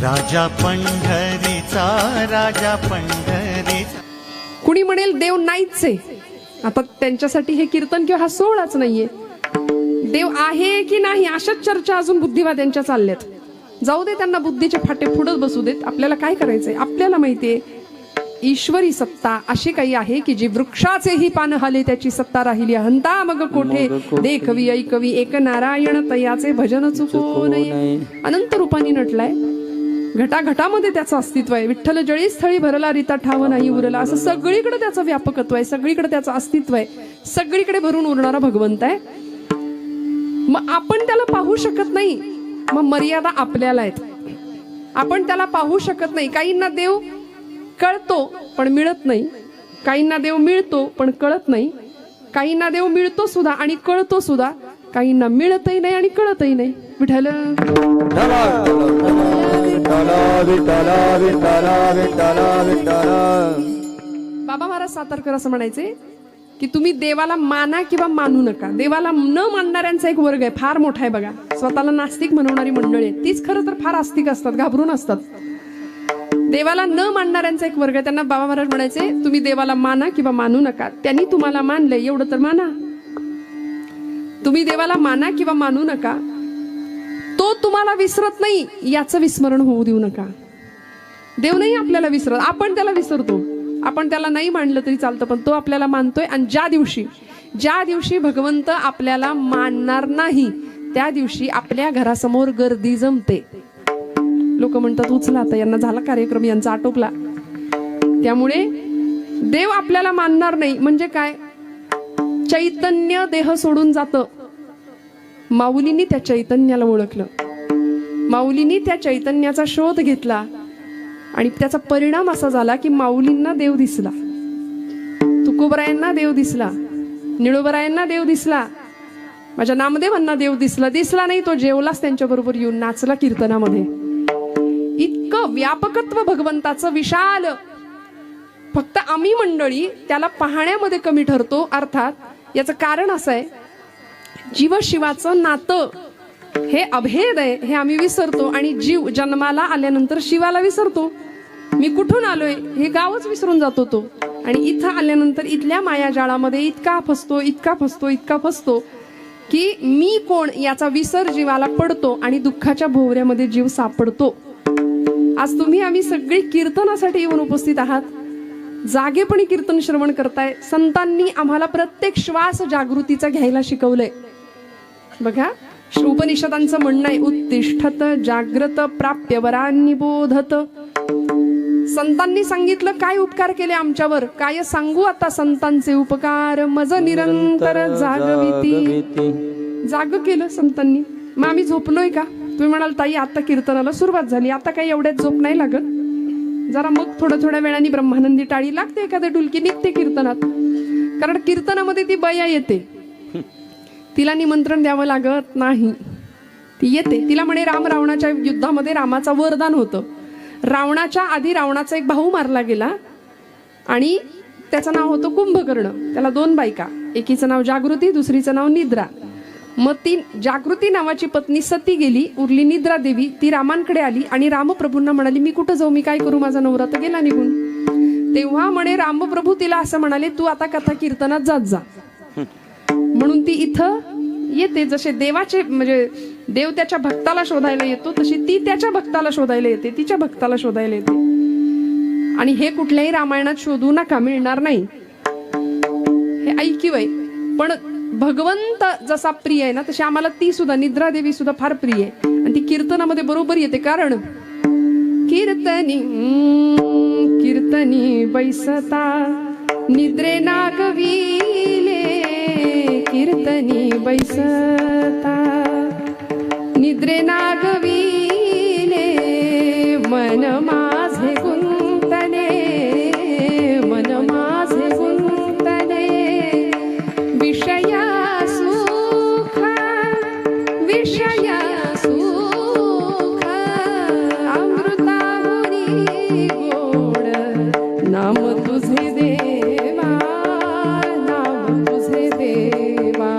राजा पंढरीचा, राजा पंढरीचा. कुणी म्हणेल देव नाहीच आहे, आता त्यांच्यासाठी हे कीर्तन किंवा हा सोहळाच नाहीये. देव आहे की नाही अशाच चर्चा अजून बुद्धिवाद्यांच्या चालल्यात. जाऊ दे, त्यांना बुद्धीचे फाटे फुडत बसू देत. आपल्याला काय करायचंय? आपल्याला माहितीये ईश्वरी सत्ता अशी काही आहे की जी वृक्षाचेही पान हाले त्याची सत्ता राहिली. हंता मग कोठे देखवी ऐकवी एक नारायण तयाचे भजन चुको नये. अनंत रूपाने नटलाय, घटाघटामध्ये त्याचं अस्तित्व आहे. विठ्ठल जळी स्थळी भरला रीता ठाव नाही उरला, असं सगळीकडे त्याचं व्यापकत्व आहे, सगळीकडे त्याचं अस्तित्व आहे, सगळीकडे भरून उरणारा भगवंत आहे. मग आपण त्याला पाहू शकत नाही, मग मर्यादा आपल्याला आहेत. आपण त्याला पाहू शकत नाही. काहींना देव कळतो पण मिळत नाही, काहींना देव मिळतो पण कळत नाही, काहींना देव मिळतो सुद्धा आणि कळतो सुद्धा, काहींना मिळतही नाही आणि कळतही नाही. विठ्ठल बाबा महाराज सातारकर असं म्हणायचे की तुम्ही देवाला माना किंवा मानू नका. देवाला न मानणाऱ्यांचा एक वर्ग आहे, फार मोठा आहे बघा. स्वतःला नास्तिक म्हणवणारी मंडळी आहे, तीच खरं तर फार आस्तिक असतात, घाबरून असतात. देवाला न मानणाऱ्यांचा एक वर्ग आहे, त्यांना बाबा महाराज म्हणायचे तुम्ही देवाला माना किंवा मानू नका. त्यांनी तुम्हाला मानलंय एवढं तर माना. तुम्ही देवाला माना किंवा मानू नका, तो तुम्हाला विसरत नाही याचं विस्मरण होऊ देऊ नका. देव नाही आपल्याला विसरत, आपण त्याला विसरतो. आपण त्याला नाही मानलं तरी चालतं, पण तो आपल्याला मानतोय. आणि ज्या दिवशी भगवंत आपल्याला मानणार नाही त्या दिवशी आपल्या घरासमोर गर्दी जमते. लोक म्हणतात उचला आता, यांना झाला कार्यक्रम, यांचा आटोपला. त्यामुळे देव आपल्याला मानणार नाही म्हणजे काय? चैतन्य देह सोडून जातं. माऊलींनी त्या चैतन्याला ओळखलं, माऊलींनी त्या चैतन्याचा शोध घेतला आणि त्याचा परिणाम असा झाला की माऊलींना देव दिसला, तुकोबरायांना देव दिसला, निळोबरायांना देव दिसला, माझ्या नामदेवांना देव दिसला. दिसला नाही तो जेवलाच त्यांच्या बरोबर येऊन नाचला कीर्तनामध्ये. इतकं व्यापकत्व भगवंताचं विशाल. फक्त आम्ही मंडळी त्याला पाहण्यामध्ये कमी ठरतो. अर्थात याचं कारण असं आहे, जीव शिवाचं नातं हे अभेद आहे हे आम्ही विसरतो. आणि जीव जन्माला आल्यानंतर शिवाला विसरतो. मी कुठून आलोय हे गावच विसरून जातो तो. आणि इथं आल्यानंतर इथल्या मायाजाळामध्ये इतका फसतो की मी कोण याचा विसर जीवाला पडतो आणि दुःखाच्या भोवऱ्यामध्ये जीव सापडतो. आज तुम्ही आम्ही सगळी कीर्तनासाठी येऊन उपस्थित आहात, जागेपणी कीर्तन श्रवण करताय. संतांनी आम्हाला प्रत्येक श्वास जागृतीचा घ्यायला शिकवलंय. बघा, उपनिषदांचं म्हणणं आहे उत्तिष्ठत जाग्रत प्राप्य वरांनी बोधत. संतांनी सांगितलं काय उपकार केले आमच्यावर, काय सांगू आता संतांचे उपकार. मज निरंतर जागविती. जाग केलं संतांनी. मग आम्ही झोपलोय का? तुम्ही म्हणाल ताई आता कीर्तनाला सुरुवात झाली, आता काही एवढ्यात झोप नाही लागत. जरा मग थोड्या वेळाने ब्रह्मानंदी टाळी लागते, एखाद्या डुलकी निघते कीर्तनात. कारण कीर्तनामध्ये ती बया येते, तिला निमंत्रण द्यावं लागत नाही, ती येते. तिला म्हणे राम रावणाच्या युद्धामध्ये रामाचा वरदान होतं. रावणाच्या आधी रावणाचा एक भाऊ मारला गेला आणि त्याचं नाव होतं कुंभकर्ण. त्याला 2 बायका, एकीचं नाव जागृती, दुसरीचं नाव निद्रा. मग ती जागृती नावाची पत्नी सती गेली, उरली निद्रा देवी. ती रामांकडे आली आणि रामप्रभूंना म्हणाली मी कुठं जाऊ, मी काय करू, माझा नवरा तर गेला निघून. तेव्हा म्हणे रामप्रभू तिला असं म्हणाले तू आता कथा कीर्तनात जात जा. म्हणून ती इथं येते. जसे देवाचे म्हणजे देव त्याच्या भक्ताला शोधायला येतो, तशी ती त्याच्या भक्ताला शोधायला येते, तिच्या भक्ताला शोधायला येते. आणि हे कुठल्याही रामायणात शोधू नका, मिळणार नाही. हे ऐकीव आहे. पण भगवंत जसा प्रिय आहे ना तशी आम्हाला ती सुद्धा निद्रा देवी सुद्धा फार प्रिय आहे. आणि ती कीर्तनामध्ये बरोबर येते. कारण कीर्तनी बैसता निद्रे नागविले, कीर्तनी बैसता निद्रे नागविले, मन माझे गुंतले, मन माझे गुंतले, विषया सुख अमृताहुनी गोड, नाम तुझे देवा, नाम तुझे देवा.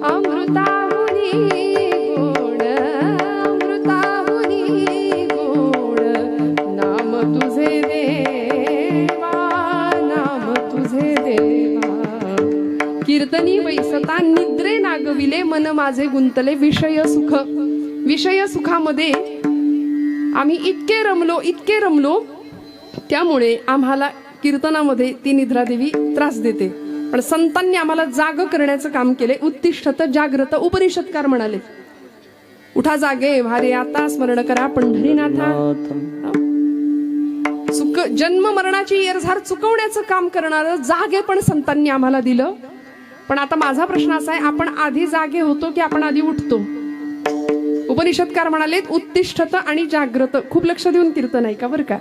अमृताहुनी गोड, माझे गुंतले विषय सुख. विषय सुखामध्ये आम्ही इतके रमलो त्यामुळे आम्हाला कीर्तनामध्ये ती निद्रादेवी त्रास देते. पण संतांनी आम्हाला जाग करण्याचं काम केले. उत्तिष्ठत जाग्रत उपनिषदकार म्हणाले, उठा जागे भारे आता स्मरण करा पंढरीनाथा. जन्म मरणाची येरझार चुकवण्याचं काम करणारं जागे पण संतांनी आम्हाला दिलं. पण आता माझा प्रश्न असा आहे, आपण आधी जागे होतो की आपण आधी उठतो? उपनिषदकार म्हणाले उत्तिष्ठत आणि जाग्रत. खूप लक्ष देऊन कीर्तन ऐका बरं का.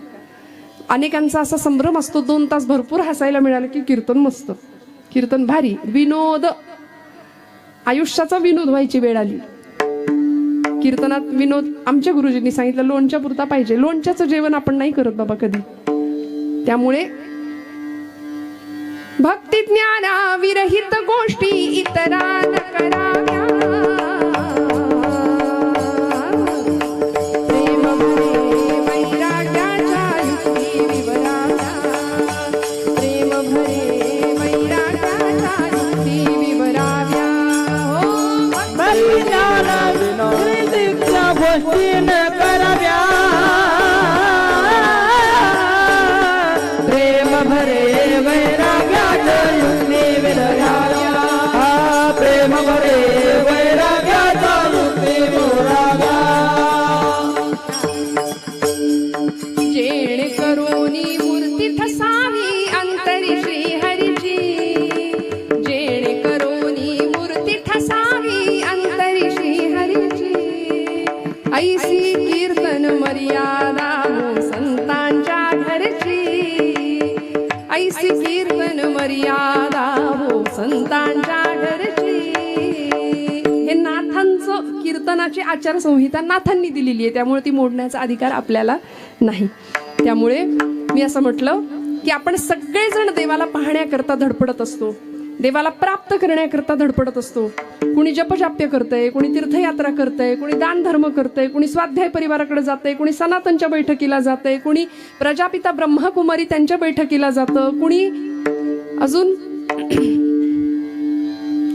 अनेकांचा असा संभ्रम असतो 2 तास भरपूर हसायला मिळालं की कीर्तन मस्त, कीर्तन भारी, विनोद, आयुष्याचा विनोद व्हायची वेळ आली. कीर्तनात विनोद आमच्या गुरुजींनी सांगितलं लोणच्या पुरता पाहिजे. लोणच्याचं जेवण आपण नाही करत बाबा कधी. त्यामुळे भक्ती ज्ञाना विरहित गोष्टी इतरान कराव्या. प्रेम भरे वैराग्याच्या युक्ती विवराव्या. प्रेम भरे वैराग्याच्या युक्ती विवराव्या. भक्ती ज्ञाना विरहित गोष्टी न कराव्या. प्रेम भरे वैराग्याच्या युक्ती विवराव्या. प्रेम भरे वैराग्याच्या युक्ती विवराव्या. जेणे करोनी मूर्ती ठसावी अंतरी श्री हरीची. जेणे करोनी मूर्ती ठसावी अंतरी श्री हरीची. ऐसी कीर्तन मर्यादा हो संतांच्या घरची. ऐसी कीर्तन मर्यादा हो संतांच्या घरची. हे नाथांचं कीर्तनाची आचारसंहिता नाथांनी दिलेली आहे, त्यामुळे ती मोडण्याचा अधिकार आपल्याला नाही. त्यामुळे मी असं म्हटलं की आपण सगळेजण देवाला पाहण्याकरता धडपडत असतो, देवाला प्राप्त करण्याकरता धडपडत असतो. कुणी जपजाप्य करतंय, कुणी तीर्थयात्रा करतंय, कुणी दान धर्म करतंय, कुणी स्वाध्याय परिवाराकडे जातंय, कुणी सनातनच्या बैठकीला जातंय, कुणी प्रजापिता ब्रह्मकुमारी त्यांच्या बैठकीला जातं, कुणी अजून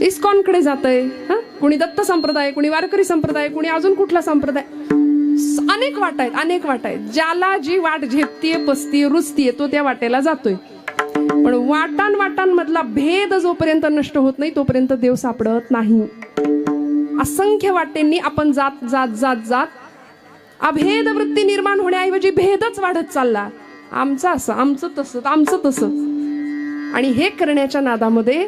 इस्कॉनकडे जातंय, कुणी दत्त संप्रदाय, कुणी वारकरी संप्रदाय, कुणी अजून कुठला संप्रदाय. अनेक वाटा आहेत, अनेक वाटा आहेत. ज्याला जी वाट झेपतीये, पसतीये, रुचतीये तो त्या वाटेला जातोय. पण वाटांमधला भेद जोपर्यंत नष्ट होत नाही तोपर्यंत देव सापडत नाही. असंख्य वाटेंनी आपण जात जात जात जात अभेद वृत्ती निर्माण होण्याऐवजी भेदच वाढत चालला. आमचं असं, आमचं तसं, आमचं तसं. आणि हे करण्याच्या नादामध्ये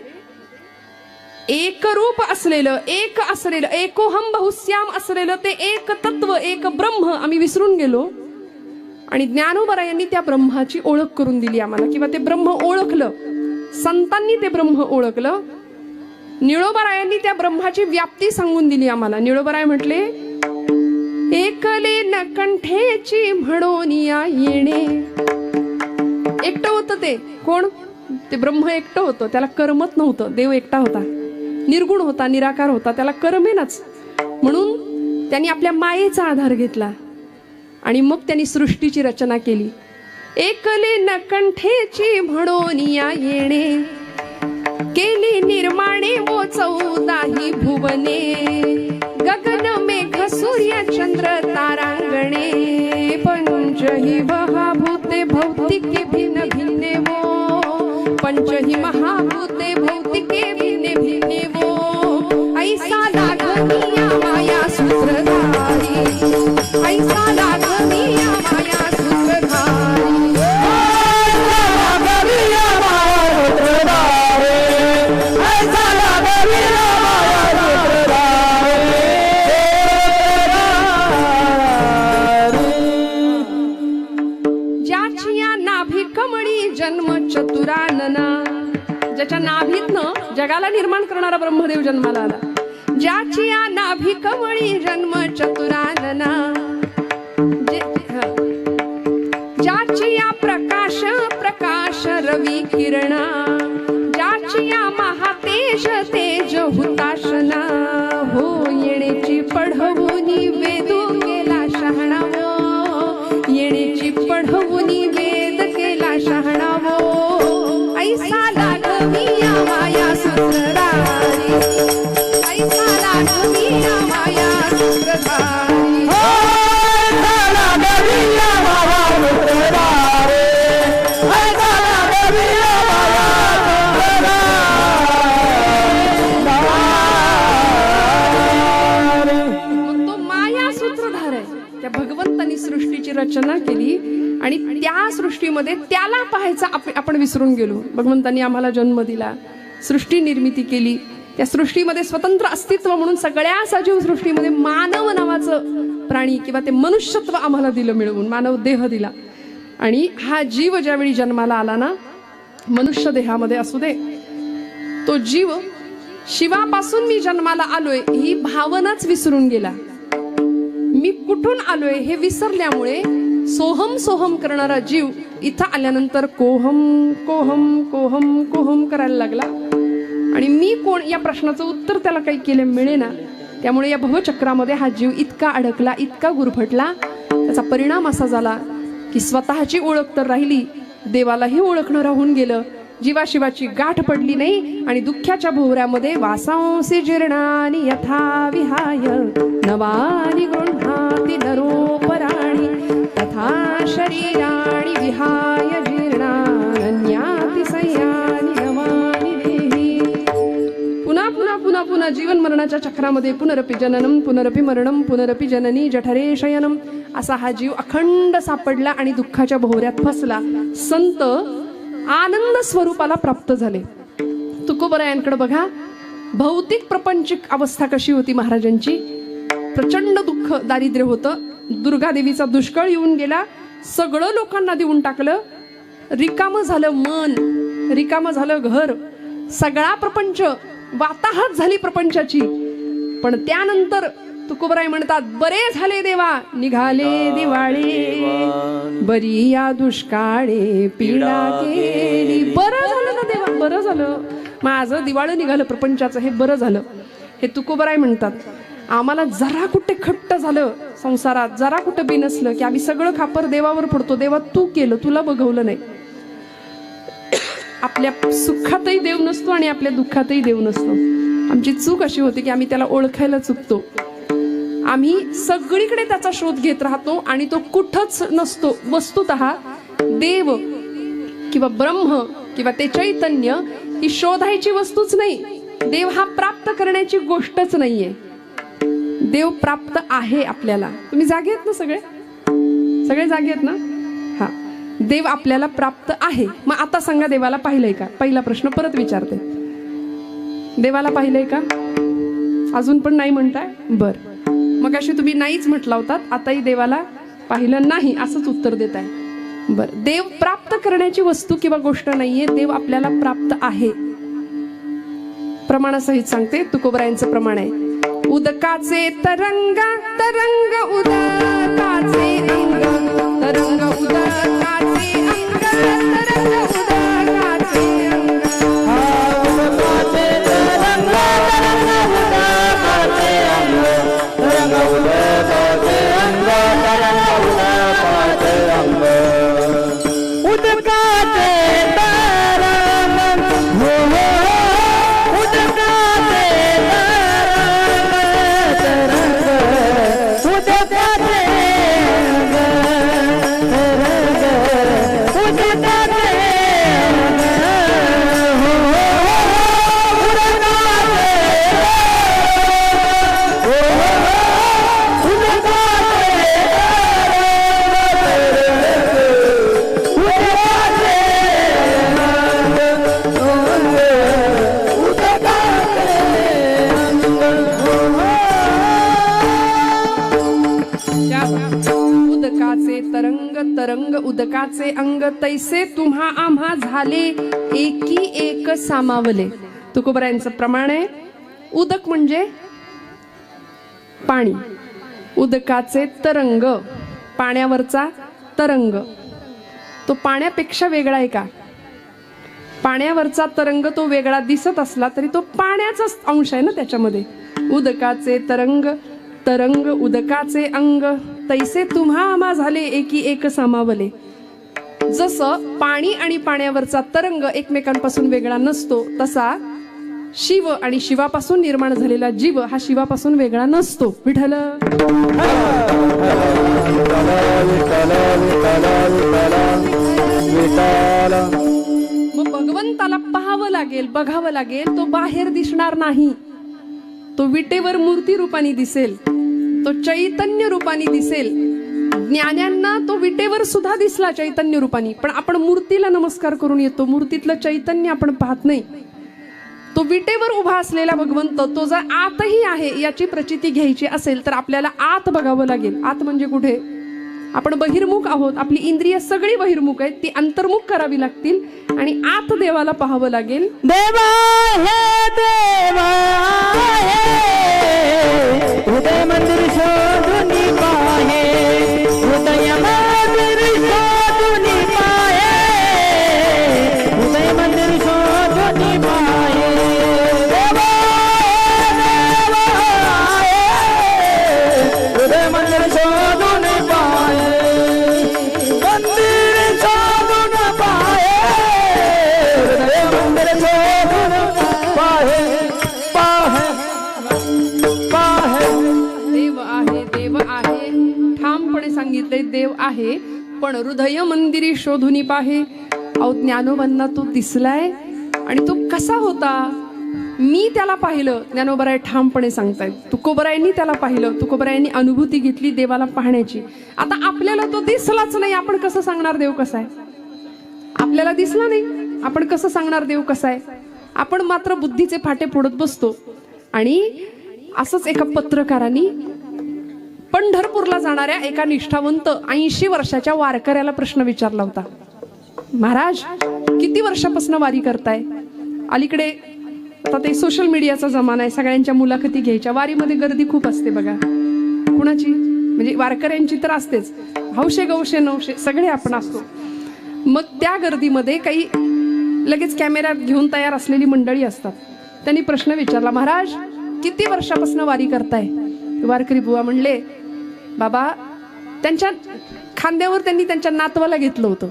एकरूप असलेलं, एक असलेलं, एकोहम बहुश्याम असलेलं ते एक तत्व, एक ब्रह्म आम्ही विसरून गेलो. आणि ज्ञानोबरायांनी त्या ब्रह्माची ओळख करून दिली आम्हाला, किंवा ते ब्रह्म ओळखलं. संतांनी ते ब्रह्म ओळखलं. निळोबरायांनी त्या ब्रह्माची व्याप्ती सांगून दिली आम्हाला. निळोबराय म्हटले एकले न कंठेची म्हणून या येणे. एकटं होतं ते. कोण? ते ब्रह्म एकटं होतं, त्याला करमत नव्हतं. देव एकटा होता, निर्गुण होता, निराकार होता, त्याला करमेनाच. म्हणून त्यांनी आपल्या मायेचा आधार घेतला आणि मग त्यांनी सृष्टीची रचना केली. एकले न कंठेची म्हणून या येणे. केली निर्माणे वो 14 भुवने. गगन मेघ सूर्य चंद्र तारांगणे. पंचही महाभूते भौतिके भिन्न भिन्ने वो. पंचही महाभूते भौतिके भिन्ने भिन्ने वो. ऐसा लागनिया माया सूत्रधारी. ऐसा लागनिया माया सूत्रधारी. ज्याचिया नाभी कमळी जन्म चतुरानना. ज्याच्या नाभीतनं जगाला निर्माण करणारा ब्रह्मदेव जन्माला आला. ज्याचिया नाभी कमळी जन्म चतुरानना. ज्याचिया प्रकाश प्रकाश रवी किरणा. ज्याचिया महातेज तेज हुताशना. हो येण्याची पढवुनी वेदो केला शहाणावो. येण्याची पढवुनी वेद केला शहाणावो. ऐसा लागविया माया सूत्रधारी. ऐसा लागविया भारी झाला देवीला बाबा पुत्रधारे झाला देवीला बाबा पुत्रधारे मग तो माया सूत्रधार आहे. त्या भगवंतानी सृष्टीची रचना केली आणि त्या सृष्टीमध्ये त्याला पाहायचा आपण विसरून गेलो. भगवंतानी आम्हाला जन्म दिला, सृष्टी निर्मिती केली, त्या सृष्टीमध्ये स्वतंत्र अस्तित्व म्हणून सगळ्या सजीव सृष्टीमध्ये मानव नावाचं प्राणी किंवा ते मनुष्यत्व आम्हाला दिलं, मिळवून मानव देह दिला. आणि हा जीव ज्यावेळी जन्माला आला ना, मनुष्य देहामध्ये असू दे, तो जीव शिवापासून मी जन्माला आलोय ही भावनाच विसरून गेला. मी कुठून आलोय हे विसरल्यामुळे सोहम सोहम करणारा जीव इथं आल्यानंतर कोहम कोहम कोहम कोहम करायला लागला. आणि मी कोण या प्रश्नाचं उत्तर त्याला काही केले मिळेना. त्यामुळे या भवचक्रामध्ये हा जीव इतका अडकला, इतका गुरफटला. त्याचा परिणाम असा झाला की स्वतःची ओळख तर राहिली, देवालाही ओळखणं राहून गेलं. जीवाशिवाची गाठ पडली नाही आणि दुःखाच्या भोवऱ्यामध्ये वासांसी जीर्णानि यथा विहाय नवानि गृह्णाति नरोपराणि तथा शरीराणि विहाय जीर्णान्याति संयानि नवानि देहि. पुन्हा पुन्हा पुन्हा पुन्हा जीवन मरणाच्या चक्रामध्ये पुनरपि जननम पुनरपि मरणम पुनरपि जननी जठरे शयनम असा हा जीव अखंड सापडला आणि दुःखाच्या भोवऱ्यात फसला. संत आनंद स्वरूपाला प्राप्त झाले. तुकोबरायांकडे बघा, भौतिक प्रपंचिक अवस्था कशी होती महाराजांची. प्रचंड दुःख दारिद्र्य होतं. दुर्गा देवीचा दुष्काळ येऊन गेला, सगळं लोकांना देऊन टाकलं, रिकामं झालं मन, रिकामं झालं घर, सगळा प्रपंच वाताहत झाली प्रपंचाची. पण त्यानंतर तुकोबराय म्हणतात, बरे झाले देवा निघाले दिवाळी, बरी या दुष्काळे पीडा गेली. बरं झालं ना देवा, बरं झालं, माझं दिवाळं निघालं प्रपंचाचं, हे बरं झालं. हे तुकोबराय म्हणतात, आम्हाला जरा कुठे खट्ट झालं संसारात, जरा कुठं बिनसलं की आम्ही सगळं खापर देवावर पडतो. देवा तू केलं, तुला बघवलं नाही. आपल्या सुखातही देव नसतो आणि आपल्या दुःखातही देव नसतो. आमची चूक अशी होती की आम्ही त्याला ओळखायला चुकतो. आम्ही सगळीकडे त्याचा शोध घेत राहतो आणि तो कुठंच नसतो. वस्तुतः देव किंवा ब्रह्म किंवा ते चैतन्य ही शोधायची वस्तूच नाही. देव हा प्राप्त करण्याची गोष्टच नाहीये. देव प्राप्त आहे आपल्याला. तुम्ही जागे आहेत ना सगळे? सगळे जागे आहेत ना? हा, देव आपल्याला प्राप्त आहे. मग आता सांगा, देवाला पाहिलंय का? पहिला प्रश्न परत विचारते, देवाला पाहिलंय का? अजून पण नाही म्हणताय? बर, मग अशी तुम्ही नाहीच म्हटला होतात, आताही देवाला पाहिलं नाही असंच उत्तर देत आहे. बर, देव प्राप्त करण्याची वस्तू किंवा गोष्ट नाहीये, देव आपल्याला प्राप्त आहे. प्रमाणासहित सांगते, तुकोबरायांचं प्रमाण आहे, उदकाचे तरंग तरंग उदकाचे अंग तरंग उदकाचे अंग तरंग उदकाचे अंग उदकाचे तरंग तरंग उदकाचे अंग तरंग उदकाचे अंग तरंग उदकाचे अंग उदकाचे तरंग हो हो उदकाचे तरंग उदकाचे अंग तरंग उदकाचे अंग हो हो उदकाचे तरंग तरंग उदकाचे अंग तैसे तुम्हा आम्हा झाले एकी एक सामावले. तुकोबरायांचं प्रमाण आहे, उदक म्हणजे पाणी, उदकाचे तरंग पाण्यावरचा तरंग. तो पाण्यापेक्षा वेगळा आहे का? पाण्यावरचा तरंग तो वेगळा दिसत असला तरी तो पाण्याचाच अंश आहे ना त्याच्यामध्ये. उदकाचे तरंग तरंग उदकाचे अंग तैसे तुम्हा आम्हा झाले एकी एक सामावले. जसं पाणी आणि पाण्यावरचा तरंग एकमेकांपासून वेगळा नसतो, तसा शिव आणि शिवापासून निर्माण झालेला जीव हा शिवापासून वेगळा नसतो. विठ्ठल मग भगवंताला पाहावं लागेल, बघावं लागेल. तो बाहेर दिसणार नाही, तो विटेवर मूर्ती रूपाने दिसेल, तो चैतन्य रूपाने दिसेल. ज्ञान्यांना तो विटेवर सुद्धा दिसला चैतन्य रूपाने, पण आपण मूर्तीला नमस्कार करून येतो, मूर्तीतलं चैतन्य आपण पाहत नाही. तो विटेवर उभा असलेला भगवंत तो जर आतही आहे याची प्रचिती घ्यायची असेल तर आपल्याला आत बघावं लागेल. आत म्हणजे कुठे? आपण बहिर्मुख आहोत, आपली इंद्रिय सगळी बहिर्मुख आहेत, ती अंतर्मुख करावी लागतील आणि आत देवाला पाहावं लागेल. देवा हे देवा हे हृदय मंदिर शोधून पाहे, हृदय मंदिर शोधून पाहे, हृदय मंदिर शोधून पाहे. देवा देवा हृदय मंदिर शोधून पाहे, मंदिर शोधून पाहे, हृदय मंदिर शोधून पाहे, पाहे पाहे. देव आहे, देव आहे, ठामपणे सांगितले देव आहे, पण हृदय मंदिरी शोधून पाहे. अहो ज्ञानोबांना तो दिसलाय आणि तो कसा होता? मी त्याला पाहिलं, ज्ञानोबराय ठामपणे सांगतायत. तुकोबरायांनी त्याला पाहिलं, तुकोबरायांनी अनुभूती घेतली देवाला पाहण्याची. आता आपल्याला तो दिसलाच नाही, आपण कसं सांगणार देव कसा आहे? आपल्याला दिसला नाही, आपण कसं सांगणार देव कसा आहे? आपण मात्र बुद्धीचे फाटे फोडत बसतो. आणि असंच एका पत्रकारांनी पंढरपूरला जाणाऱ्या एका निष्ठावंत 80 वर्षाच्या वारकऱ्याला प्रश्न विचारला होता. महाराज, किती वर्षापासून वारी करताय? अलीकडे आता ते सोशल मीडियाचा जमाना आहे, सगळ्यांच्या मुलाखती घ्यायच्या. वारीमध्ये गर्दी खूप असते बघा. कुणाची? म्हणजे वारकऱ्यांची तर असतेच, हौशे गौशे नवशे सगळे आपण असतो. मग त्या गर्दीमध्ये काही लगेच कॅमेरा घेऊन तयार असलेली मंडळी असतात. त्यांनी प्रश्न विचारला, महाराज किती वर्षापासून वारी करताय? वारकरी बुवा म्हणले, बाबा, त्यांच्या खांद्यावर त्यांनी त्यांच्या नातवाला घेतलं होतं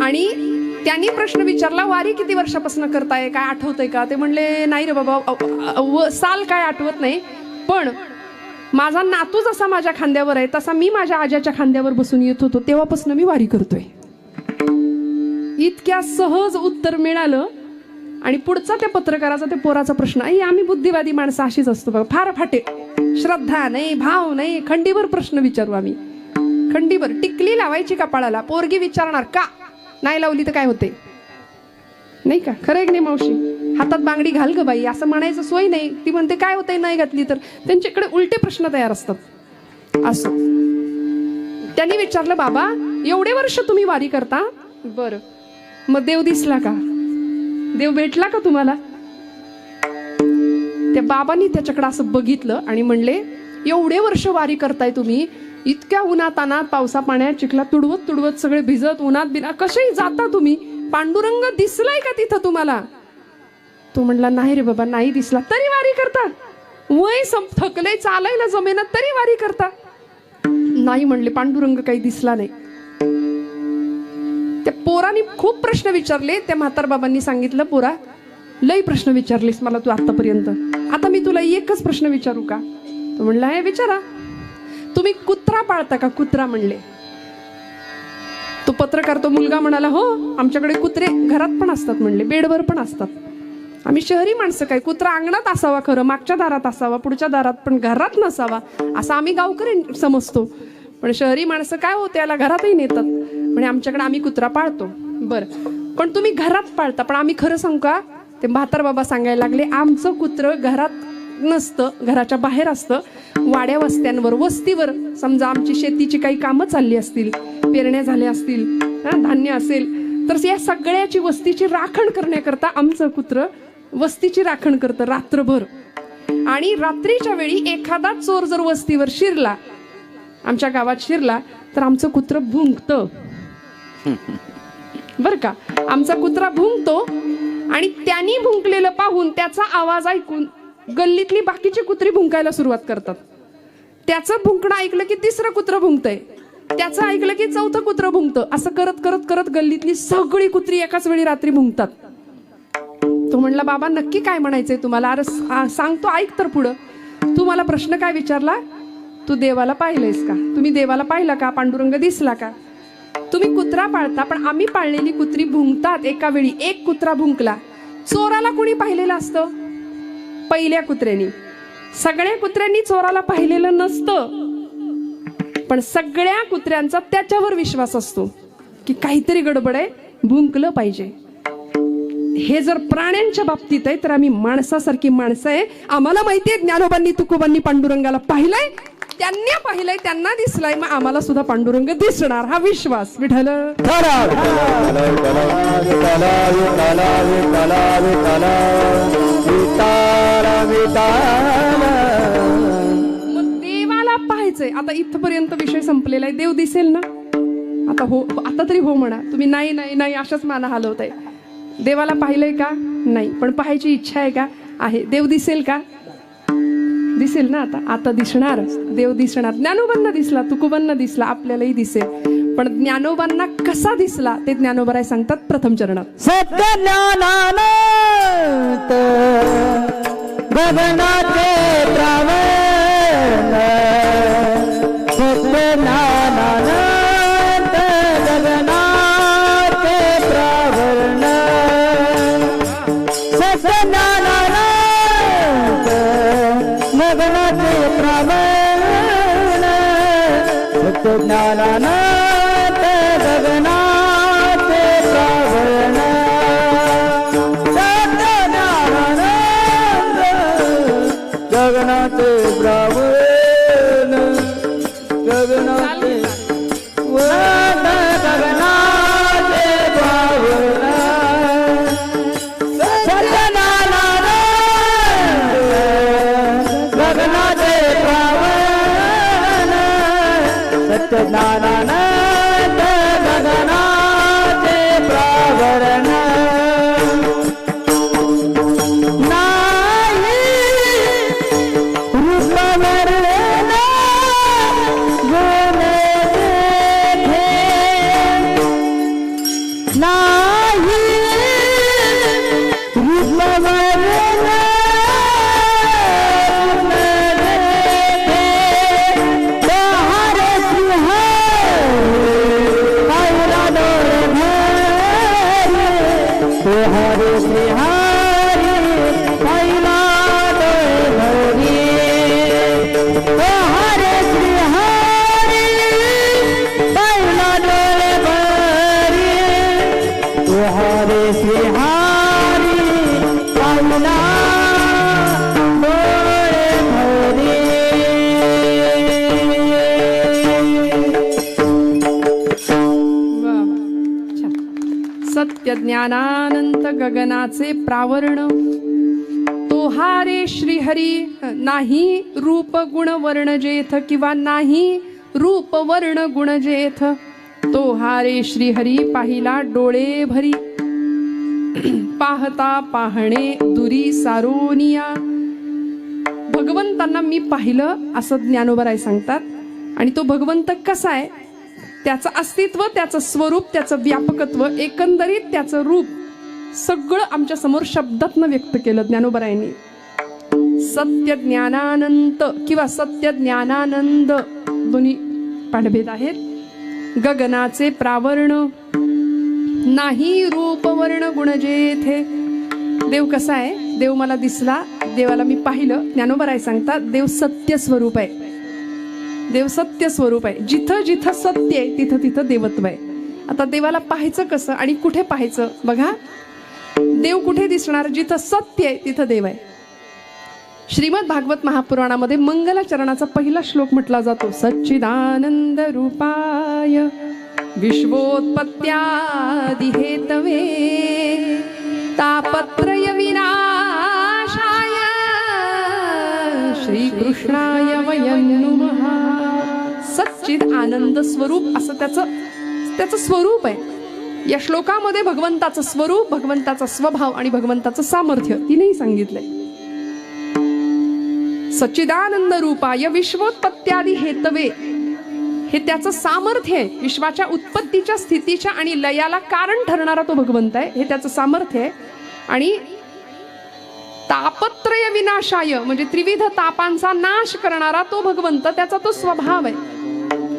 आणि त्यांनी प्रश्न विचारला, वारी किती वर्षापासून करताय, काय आठवतंय का? ते म्हणले, नाही रे बाबा, साल काय आठवत नाही, पण माझा नातू जसा माझ्या खांद्यावर आहे तसा मी माझ्या आज्याच्या खांद्यावर बसून येत होतो, तेव्हापासून मी वारी करतोय. इतक्या सहज उत्तर मिळालं. आणि पुढचा त्या पत्रकाराचा, त्या पोराचा प्रश्न, आई आम्ही बुद्धिवादी माणसं अशीच असतो बघा, फार फाटे, श्रद्धा नाही, भाव नाही, खंडीवर प्रश्न विचारू आम्ही. खंडीवर टिकली लावायची कपाळाला, पोरगी विचारणार का, नाही लावली तर काय होते, नाही का? खरं आहे की नाही मावशी? हातात बांगडी घाल ग बाई असं म्हणायचं सोय नाही. ती म्हणते काय होतंय नाही घातली तर. त्यांच्याकडे उलटे प्रश्न तयार असतात. असं त्यांनी विचारलं, बाबा एवढे वर्ष तुम्ही वारी करता, बरं मग देव दिसला का? देव भेटला का तुम्हाला? त्या बाबांनी त्याच्याकडे असं बघितलं आणि म्हणले, एवढे वर्ष वारी करताय तुम्ही, इतक्या उन्हात अनात पावसा पाण्यात चिखलात तुडवत तुडवत सगळे भिजत उन्हात बिना कसेही जाता तुम्ही, पांडुरंग दिसलाय का तिथं तुम्हाला? तो म्हणला, नाही रे बाबा, नाही दिसला. तरी वारी करता? वय थकलंय, चालायला जमेना तरी वारी करता? नाही म्हणले, पांडुरंग काही दिसला नाही. त्या पोराने खूप प्रश्न विचारले. त्या म्हातार बाबांनी सांगितलं, पोरा लई प्रश्न विचारलीस मला तू आतापर्यंत, आता मी तुला एकच प्रश्न विचारू का? तो म्हणला, हे विचारा. तुम्ही कुत्रा पाळता का? कुत्रा म्हणले. तो पत्रकार, तो मुलगा म्हणाला, हो आमच्याकडे कुत्रे घरात पण असतात म्हणले, बेडवर पण असतात. आम्ही शहरी माणसं काय, कुत्रा अंगणात असावा, खरं मागच्या दारात असावा, पुढच्या दारात, पण घरात नसावा असं आम्ही गावकरी समजतो. पण शहरी माणसं काय होते, याला घरातही नेतात म्हणजे आमच्याकडे आम्ही कुत्रा पाळतो. बरं, पण तुम्ही घरात पाळता, पण आम्ही खरं सांगू का? ते म्हातार बाबा सांगायला लागले, आमचं कुत्रं घरात नसतं, घराच्या बाहेर असतं, वाड्या वस्त्यांवर, वस्तीवर. समजा आमची शेतीची काही कामं चालली असतील, पेरण्या झाल्या असतील, धान्य असेल, तर या सगळ्याची वस्तीची राखण करण्याकरता आमचं कुत्रं वस्तीची राखण करतं रात्रभर. आणि रात्रीच्या वेळी एखादा चोर जर वस्तीवर शिरला, आमच्या गावात शिरला, तर आमचं कुत्र भुंकतं. बर का? आमचा कुत्रा भुंकतो आणि त्यांनी भुंकलेलं पाहून त्याचा आवाज ऐकून गल्लीतली बाकीची कुत्री भुंकायला सुरुवात करतात. त्याचं भुंकणं ऐकलं की तिसरं कुत्रं भुंकतंय, त्याचं ऐकलं की चौथं कुत्रं भुंकतं. असं करत करत करत गल्लीतली सगळी कुत्री एकाच वेळी रात्री भुंकतात. तो म्हणला बाबा नक्की काय म्हणायचंय तुम्हाला? अरे सांगतो ऐक तर पुढं. तू मला प्रश्न काय विचारला? तू देवाला पाहिलंयस का? तुम्ही देवाला पाहिला का? पांडुरंग दिसला का? तुम्ही कुत्रा पाळता, पण आम्ही पाळलेली कुत्री भुंकतात एका वेळी. एक कुत्रा भुंकला, चोराला कोणी पाहिलेलं असतं? पहिल्या कुत्र्यानी. सगळ्या कुत्र्यांनी चोराला पाहिलेलं नसतं, पण सगळ्या कुत्र्यांचा त्याच्यावर विश्वास असतो की काहीतरी गडबड आहे, भुंकलं पाहिजे. हे जर प्राण्यांच्या बाबतीत आहे, तर आम्ही माणसासारखी माणसं आहे. आम्हाला माहितीये ज्ञानोबांनी तुकोबांनी पांडुरंगाला पाहिलंय, त्यांनी पाहिलंय, त्यांना दिसलाय, मग आम्हाला सुद्धा पांडुरंग दिसणार, हा विश्वास. विठ्ठल मग देवाला पाहायचंय. आता इथपर्यंत विषय संपलेला आहे. देव दिसेल ना? आता हो, आता तरी हो म्हणा. तुम्ही नाही नाही नाही अशाच माना हलवताय. देवाला पाहिलंय का? नाही, पण पाहायची इच्छा आहे का? आहे. देव दिसेल का? दिसेल ना. आता दिसणार. देव दिसणार. ज्ञानोबांना दिसला, तुकोबांना दिसला, आपल्यालाही दिसेल. पण ज्ञानोबांना कसा दिसला ते ज्ञानोबराय सांगतात प्रथम चरणात. सत्य ज्ञानानंत गगनाचे प्रावण, सत्य ज्ञानानंत गगनाचे प्रावरण, सत्य ज्ञानानंत गगनाचे प्रावण, सत्य ज्ञानानंत गगनाचे प्रावरण, सत्य ज्ञानानंद गगनाचे प्रावरण, गगनाचे वन गगनाचे प्रावरण, सत्य ज्ञानानंद गगनाचे प्रावरण, सत्य ज्ञानानंद गगनाचे प्रावरण, नाही रूपवर्ण गुण देखे, नाही रूपवर्ण हरे श्री हरि पहिला डोळे भरी, हरे श्री हरि पहिला डोळे भरी, हरे श्री हरि पहिला डोळे भरी. सत्य ज्ञानानंत गगनाचे प्रावरण, तोहारे श्रीहरी नाही रूप गुण वर्ण जेथ, किंवा नाही रूप वर्ण गुण जेथ, तोहारे श्रीहरी पाहिला डोळे भरी, पाहता पाहणे दुरी सारोनिया. भगवंतांना मी पाहिलं असं ज्ञानोबराय सांगतात. आणि तो भगवंत कसा आहे, त्याचं अस्तित्व, त्याचं स्वरूप, त्याचं व्यापकत्व, एकंदरीत त्याचं रूप सगळं आमच्या समोर शब्दातनं व्यक्त केलं ज्ञानोबरायांनी. सत्य ज्ञानानंत किंवा सत्य ज्ञानानंद दोन्ही पाठभेद आहेत. गगनाचे प्रावरण, नाही रूप वर्ण गुण जेथे. देव कसा आहे? देव मला दिसला, देवाला मी पाहिलं. ज्ञानोबराय सांगतात देव सत्य स्वरूप आहे. देव सत्य स्वरूप आहे. जिथं जिथं सत्य आहे तिथं तिथं देवत्व आहे. आता देवाला पाहायचं कसं आणि कुठे पाहायचं? बघा, देव कुठे दिसणार? जिथं सत्य आहे तिथं देव आहे. श्रीमद भागवत महापुराणामध्ये मंगलाचरणाचा पहिला श्लोक म्हटला जातो. सच्चिदानंद रूपाय विश्वोत्पत्त्यादि हेतवे तापत्रय विनाशाय श्रीकृष्णाय वयं नमः. सच्चिद आनंद स्वरूप असं त्याचं स्वरूप आहे. या श्लोकामध्ये भगवंताचं स्वरूप, भगवंताचा स्वभाव आणि भगवंताचं सामर्थ्य तीनही सांगितलंय. सच्चिदानंद रूपाय विश्वोत्पत्त्यादि हेतवे, हे त्याचं सामर्थ्य आहे. विश्वाच्या उत्पत्तीच्या, स्थितीच्या आणि लयाला कारण ठरणारा तो भगवंत आहे. हे त्याचं सामर्थ्य आहे. आणि तापत्रय विनाशाय म्हणजे त्रिविध तापांचा नाश करणारा तो भगवंत, त्याचा तो स्वभाव आहे.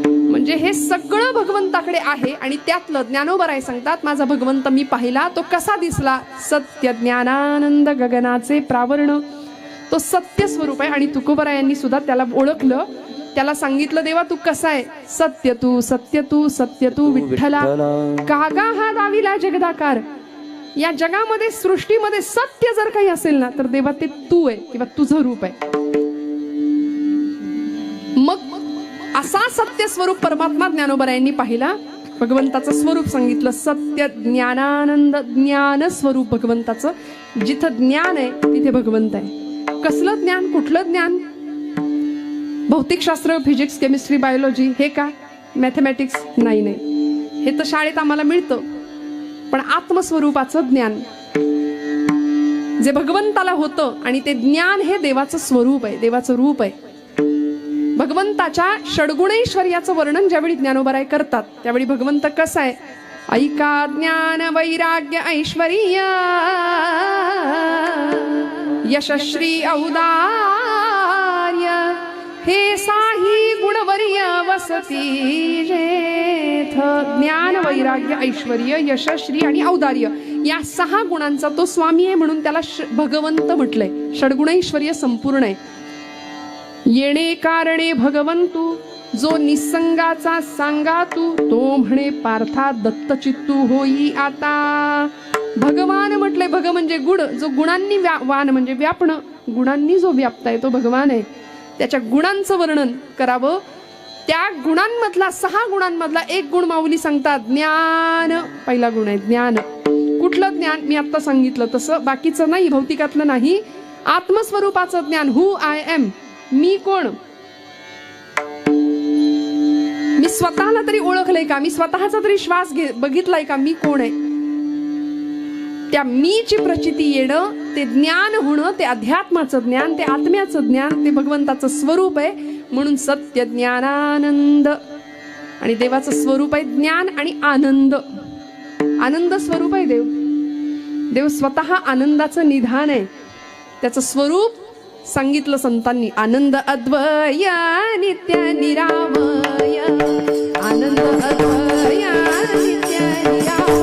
म्हणजे हे सगळं भगवंताकडे आहे. आणि त्यातलं ज्ञानोबराय सांगतात, माझा भगवंत मी पाहिला, तो कसा दिसला? सत्य ज्ञानानंद गगनाचे प्रावरण, तो सत्य स्वरूप आहे. आणि तुकोबरायांनी सुद्धा त्याला ओळखलं, त्याला सांगितलं, देवा तू कसा आहे? सत्य तू, सत्य तू, सत्य तू विठ्ठला. कागा हा दाविला जगदाकार. या जगामध्ये, सृष्टीमध्ये सत्य जर काही असेल ना, तर देवा ते तू आहे किंवा तुझं रूप आहे. मग असा सत्य स्वरूप परमात्मा ज्ञानोबरायांनी पाहिला. भगवंताचं स्वरूप सांगितलं, सत्य ज्ञानानंद. ज्ञान स्वरूप भगवंताचं. जिथं ज्ञान आहे तिथे भगवंत आहे. कसलं ज्ञान? कुठलं ज्ञान? भौतिकशास्त्र, फिजिक्स, केमिस्ट्री, बायोलॉजी हे का? मॅथमॅटिक्स नाही. नाही, हे तर शाळेत आम्हाला मिळतं. पण आत्मस्वरूपाचं ज्ञान जे भगवंताला होतं, आणि ते ज्ञान हे देवाचं स्वरूप आहे, देवाचं रूप आहे. भगवंताच्या षड्गुणैश्वर्याचं वर्णन ज्यावेळी ज्ञानोबराय करतात, त्यावेळी भगवंत कसा आहे? ऐका ज्ञान वैराग्य ऐश्वर्य यशश्री औदार्य हे साही गुणवर्य वसती जेथ. ज्ञान वैराग्य ऐश्वर्य यशश्री आणि औदार्य या 6 गुणांचा तो स्वामी आहे, म्हणून त्याला भगवंत म्हटलंय. षड्गुणैश्वर्य संपूर्ण आहे. येणे कारणे भगवंतू, जो निसंगाचा सांगा तू, तो म्हणे पार्था दत्तचित्तू होई आता. भगवान म्हटलंय. भग म्हणजे गुण, जो गुणांनी वान म्हणजे व्यापणं, गुणांनी जो व्याप्त आहे तो भगवान आहे. त्याच्या गुणांचं वर्णन करावं. त्या गुणांमधला 6 गुणांमधला एक गुण माऊली सांगतात, ज्ञान. पहिला गुण आहे ज्ञान. कुठलं ज्ञान? मी आता सांगितलं तसं, बाकीचं नाही, भौतिकातलं नाही. आत्मस्वरूपाचं ज्ञान. हु आय एम, मी कोण? मी स्वतःला तरी ओळखलंय का? मी स्वतःचा तरी श्वास बघितलाय का? मी कोण आहे? त्या मीची प्रचिती येणं, ते ज्ञान होणं, ते अध्यात्माचं ज्ञान, ते आत्म्याचं ज्ञान, ते भगवंताचं स्वरूप आहे. म्हणून सत्य ज्ञानानंद. आणि देवाचं स्वरूप आहे ज्ञान आणि आनंद. आनंद स्वरूप आहे देव. देव स्वतः आनंदाचं निधान आहे. त्याचं स्वरूप सांगितलं संतांनी, आनंद अद्वय नित्य निरामय. आनंद अद्वय नित्य निरामय.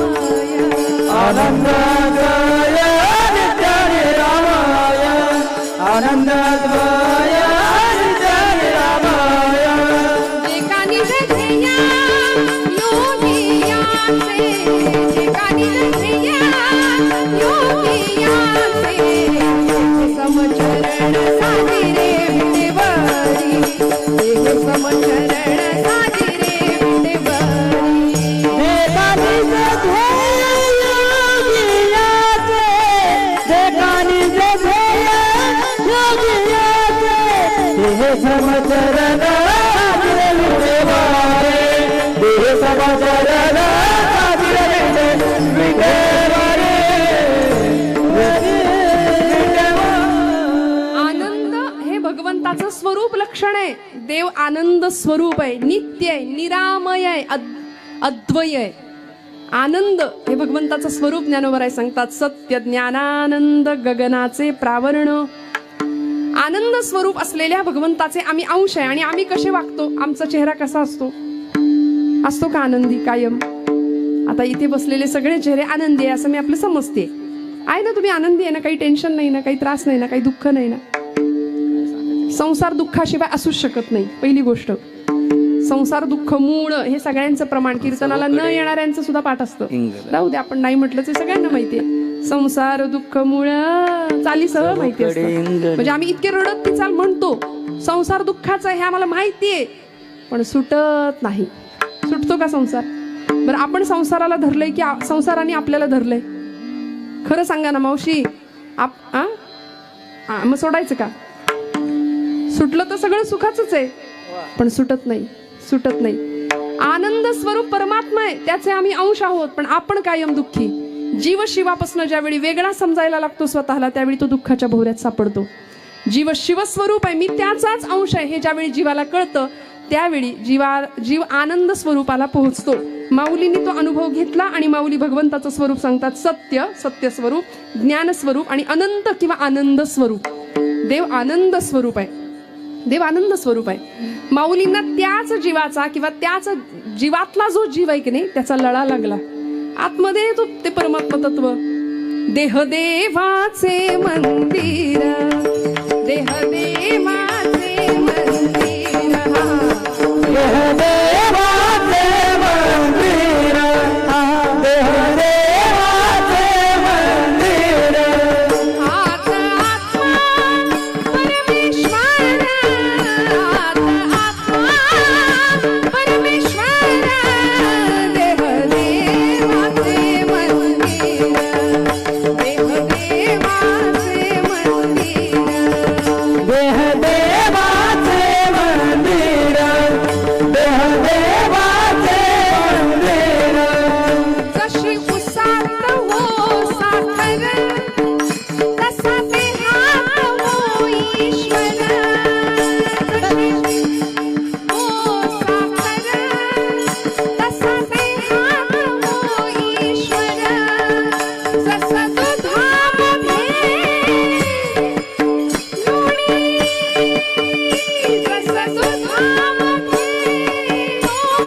आनंद अद्वय नित्य निरामय. आनंद अद्वय नित्य निरामय. जे का निज ध्येया योगियाचे, जे का निज ध्येया योगियाचे, समचरण साजिरे विटेवरी, देह समचरण साजिरे विटेवरी. देवानी ध्येय योगियाचे, देवानी ध्येय योगियाचे, देह समचरण साजिरे विटेवरी, देह समचरण साजिरे विटेवरी. भगवंताचं स्वरूप लक्षण आहे. देव आनंद स्वरूप आहे, नित्य आहे, निरामय आहे, अद्वय आहे. आनंद हे भगवंताचं स्वरूप ज्ञानोबराय सांगतात. सत्य ज्ञानानंद गगनाचे प्रावरण. आनंद स्वरूप असलेल्या भगवंताचे आम्ही अंश आहे. आणि आम्ही कसे वागतो? आमचा चेहरा कसा असतो? असतो का आनंदी कायम? आता इथे बसलेले सगळे चेहरे आनंदी आहे असं मी आपलं समजते. आहे ना? तुम्ही आनंदी आहे ना? काही टेन्शन नाही ना? काही त्रास नाही ना? काही दुःख नाही ना? संसार दुःखाशिवाय असूच शकत नाही. पहिली गोष्ट, संसार दुःख मूळ हे सगळ्यांचं प्रमाण. कीर्तनाला न येणाऱ्यांचं सुद्धा पाठ असतं. राहू दे, आपण नाही म्हटलं ते सगळ्यांना माहितीये. संसार दुःख मूळ चालीसह माहिती असतं. म्हणजे आम्ही इतके रडत ती चाल म्हणतो, संसार दुःखाचा हे आम्हाला माहितीये, पण सुटत नाही. सुटतो का संसार? बरं, आपण संसाराला धरलंय की संसाराने आपल्याला धरलंय? खरं सांगा ना मावशी. मग सोडायचं का? सुटलं तर सगळं सुखाचंच आहे, पण सुटत नाही, सुटत नाही. आनंद स्वरूप परमात्मा आहे, त्याचे आम्ही अंश आहोत, पण आपण कायम दुःखी. जीव शिवापासून ज्यावेळी वेगळा समजायला लागतो स्वतःला, त्यावेळी तो दुःखाच्या भोवऱ्यात सापडतो. जीव शिवस्वरूप आहे, मी त्याचाच अंश आहे हे ज्यावेळी जीवाला कळतं, त्यावेळी जीव आनंद स्वरूपाला पोहोचतो. माऊलींनी तो अनुभव घेतला आणि माऊली भगवंताचं स्वरूप सांगतात. सत्य स्वरूप, ज्ञान स्वरूप आणि अनंत किंवा आनंद स्वरूप. देव आनंद स्वरूप आहे. देव आनंद स्वरूप आहे. माऊलींना त्याच जीवाचा किंवा त्याच जीवातला जो जीव आहे की नाही त्याचा लळा लागला. आतमध्ये तो ते परमात्मा तत्व. देहदेवाचे मंदिर, देहदेवाचे मंदिर, देह